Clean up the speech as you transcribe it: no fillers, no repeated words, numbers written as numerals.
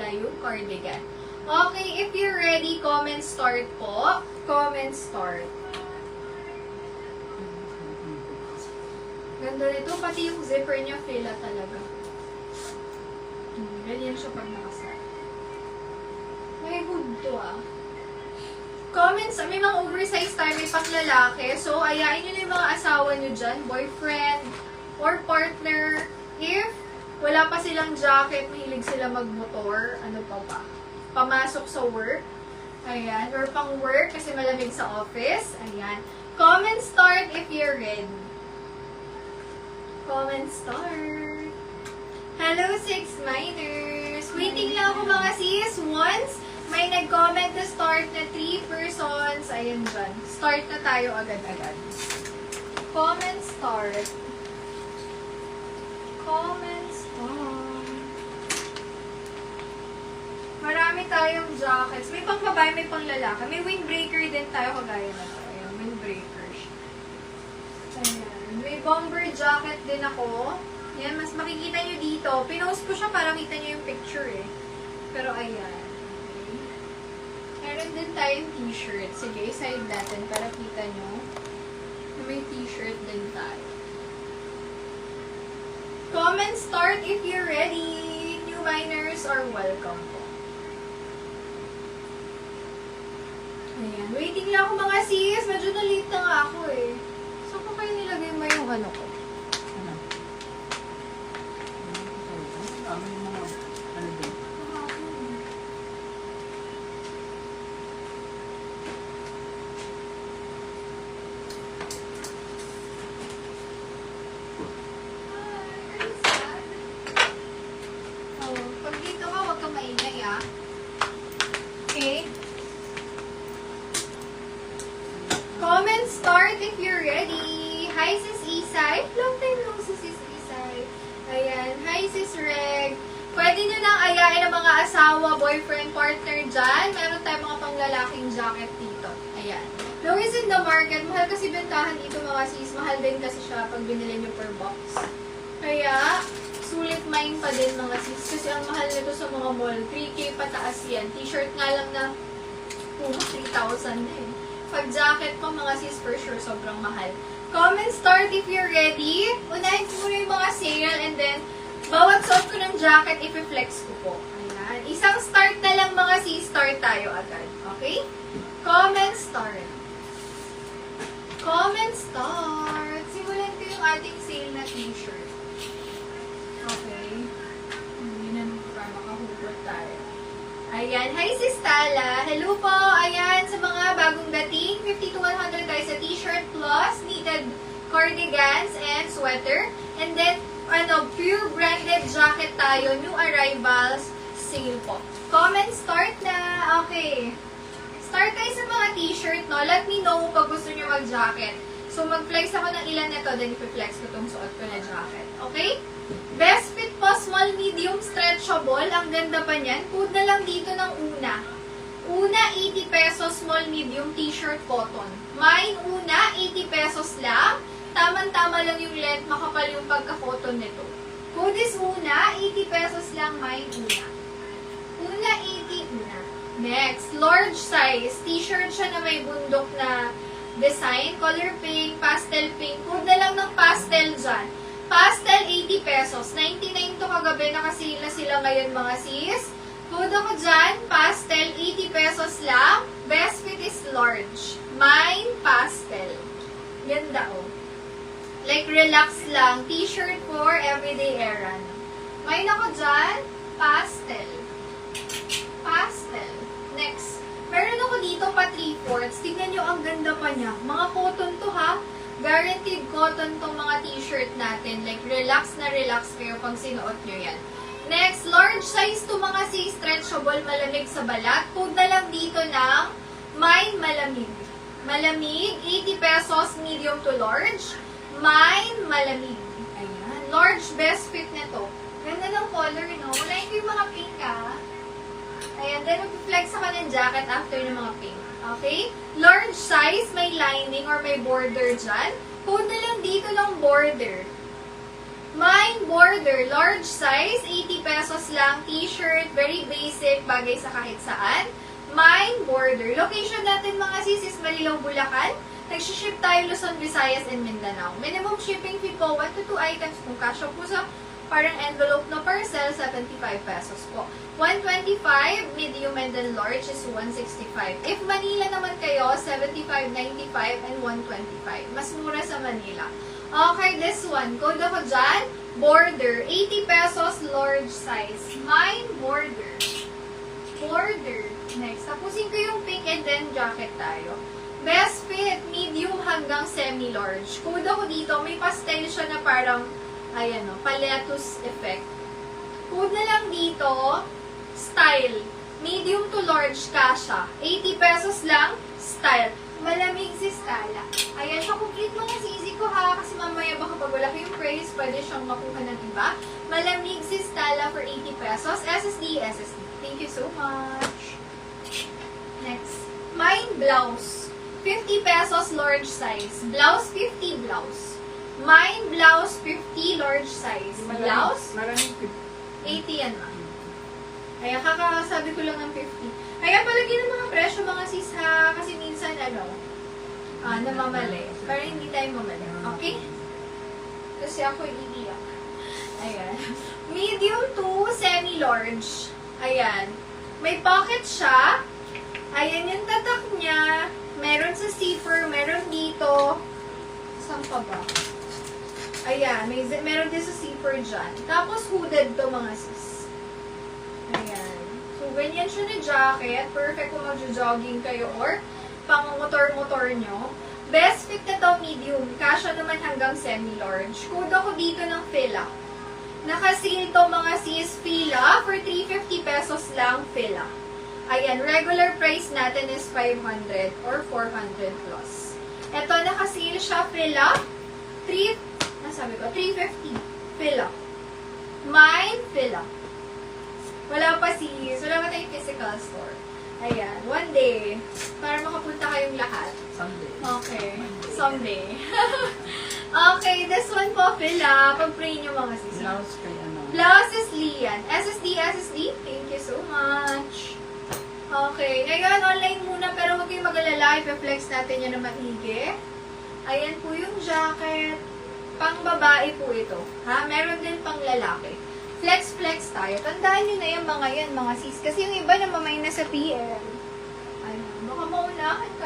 pala yung cardigan. Okay, if you're ready, comment start po. Comment start. Ganda nito, pati yung zipper niya, fila talaga. Ganyan siya pag nakasal. May hood to Comments, may mga oversized tayo, may panglalaki. So, ayain nyo na yung mga asawa nyo dyan, boyfriend, or partner. If wala pa silang jacket, mahilig sila magmotor, ano pa ba? Pamasok sa work. Ayan. Or pang work kasi malamig sa office. Ayan. Comment start if you're ready. Comment start. Hello, 6 minors. Waiting lang ako mga sis. Once may nag-comment na start na 3 persons, ayan dyan. Start na tayo agad-agad. Comment start. Comment start. Marami tayong jackets. May pang babae, may pang lalaki. May windbreaker din tayo kagaya na to. Ayan, windbreaker siya. Ayan. May bomber jacket din ako. Yan, mas makikita nyo dito. Pinost ko siya para kita nyo yung picture eh. Pero ayan. Okay. Meron din tayong t-shirt. Sige, side natin para kita nyo. May t-shirt din tayo. Comment start if you're ready. New minors are welcome po. Ayan. Waiting lang ako mga sis. Medyo na-late na nga ako eh. So, kung kayo nilagay mo yung ano ko? Ano? Ano yung mga ano din? Oh, pag dito ka, huwag ka maingay Okay? Comment start if you're ready. Hi, Sis Isay. Long time no, Sis Isay. Ayan. Hi, Sis Reg. Pwede nyo nang ayain ang mga asawa, boyfriend, partner dyan. Meron tayong mga panglalaking jacket dito. Ayan. Lowest in the market. Mahal kasi bentahan dito mga sis. Mahal din kasi siya pag binili nyo per box. Kaya, sulit mine pa din mga sis. Kasi ang mahal nito sa mga mall. 3K pataas yan. T-shirt nga lang na 3,000 na eh. Pag jacket ko, mga sis, for sure, sobrang mahal. Comment start if you're ready. Unahin ko muna yung mga sale and then, bawat suot ko ng jacket, i-flex ko po. Ayan. Isang start na lang mga sis, start tayo agad. Okay? Comment start. Comment start. Simulan ko yung ating sale na t-shirt. Okay. Hindi na para makahugot tayo. Ayan. Hi, Sis Tala. Hello po. Ayan, sa mga bagong dating, 50 to 100 guys sa t-shirt plus knitted cardigans and sweater. And then, pure branded jacket tayo. New arrivals. Sale po. Comment start na. Okay. Start tayo sa mga t-shirt, no? Let me know pag gusto nyo mag-jacket. So, mag-flex ako ng ilan na to, then i-flex ko itong suot ko na jacket. Okay? Best fit po, small, medium, stretchable. Ang ganda pa niyan. Code na lang dito ng una. Una, 80 pesos, small, medium, t-shirt, cotton. Mine, una, 80 pesos lang. Tama-tama lang yung length, makapal yung pagka-cotton nito. Code is una, 80 pesos lang, mine, una. Una, 80, una. Next, large size. T-shirt siya na may bundok na design. Color pink, pastel pink. Code na lang ng pastel dyan. Pastel, 80 pesos. 99 to kagabi. Nakasale na sila ngayon mga sis. Code ako dyan. Pastel, 80 pesos lang. Best fit is large. Mine, pastel. Ganda oh. Like relax lang. T-shirt for everyday errand. Mine ako dyan. Pastel. Pastel. Next. Meron ako dito pa 3/4. Tignan nyo, ang ganda pa niya. Mga cotton to ha. Guaranteed cotton tong mga t-shirt natin. Like, relax na relax kayo pag sinuot nyo yan. Next, large size to mga stretchable, malamig sa balat. Code na lang dito ng mine malamig. Malamig, 80 pesos, medium to large. Mine malamig. Ayan. Large, best fit nito. Ganda ng color, no? Unahin ko yung mga pink, ha? Ayan, then mag-flex ako ng jacket after ng mga pink. Okay? Large size, may lining or may border dyan. Code na lang dito ng border. Mine border, large size, 80 pesos lang. T-shirt, very basic, bagay sa kahit saan. Mine border. Location natin mga sis is Marilao, Bulacan. Nag-ship tayo Luzon, Visayas, and Mindanao. Minimum shipping fee po, 1 to 2 items. Kung kasya po sa parang envelope na parcel, 75 pesos po. 125, medium and then large is 165. If Manila naman kayo, 75, 95, and 125. Mas mura sa Manila. Okay, this one. Code ako dyan. Border. 80 pesos, large size. Mine border. Border. Next. Tapusin ko yung pink and then jacket tayo. Best fit, medium hanggang semi-large. Code ako dito. May pastel siya na parang, ayan o, paletus effect. Code na lang dito. Style. Medium to large kasha. 80 pesos lang. Style. Malamig si Stala. Ayan, pa-complete mo na sisi ko ha, kasi mamaya baka pag wala kayong praise, pwede siyang makuha ng iba. Malamig si Stala for 80 pesos. SSD, SSD. Thank you so much. Next. Mine blouse. 50 pesos large size. Blouse, 50 blouse. Mine blouse, 50 large size. Blouse, Maraming 80 yan ma. Ayan, kakasabi ko lang ng 50. Kaya palagyan ng mga presyo mga sis ha, kasi minsan namamali. Para hindi tayo mamali. Okay? Kasi ako iiyak. Ayan. Medium to semi-large. Ayan. May pocket siya. Ayan yung tatak niya. Meron sa zipper, meron dito. Saan pa ba? Ayan, meron din sa zipper dyan. Tapos hooded to mga sis. Ayan. So, ganyan siya na jacket. Perfect kung mag-jogging kayo or pang motor-motor nyo. Best fit na to, medium. Kasha naman hanggang semi-large. Code ako dito ng Fila. Naka-sale to mga sis Fila for 350 pesos lang Fila. Ayan, regular price natin is 500 or 400 plus. Ito, naka-sale siya Fila. 350 Fila. Mine Fila. Wala pa sis. Wala pa tayong physical store. Ayan. One day, para makapunta kayong lahat. Sunday. Okay. Someday. Okay, this one po, Fila. Pag-pray nyo mga sis. Blouse kay ano. Blouse is Lian. SSD, SSD. Thank you so much. Okay. Ngayon, online muna, pero huwag kayong mag-alala. I-flex natin yan na maigi. Ayan po yung jacket. Pang babae po ito. Ha? Meron din pang lalaki. Flex tayo. Tandaan nyo na yung mga yan, mga sis. Kasi yung iba na mamay na sa PL. Ayun. Baka maunahan kayo.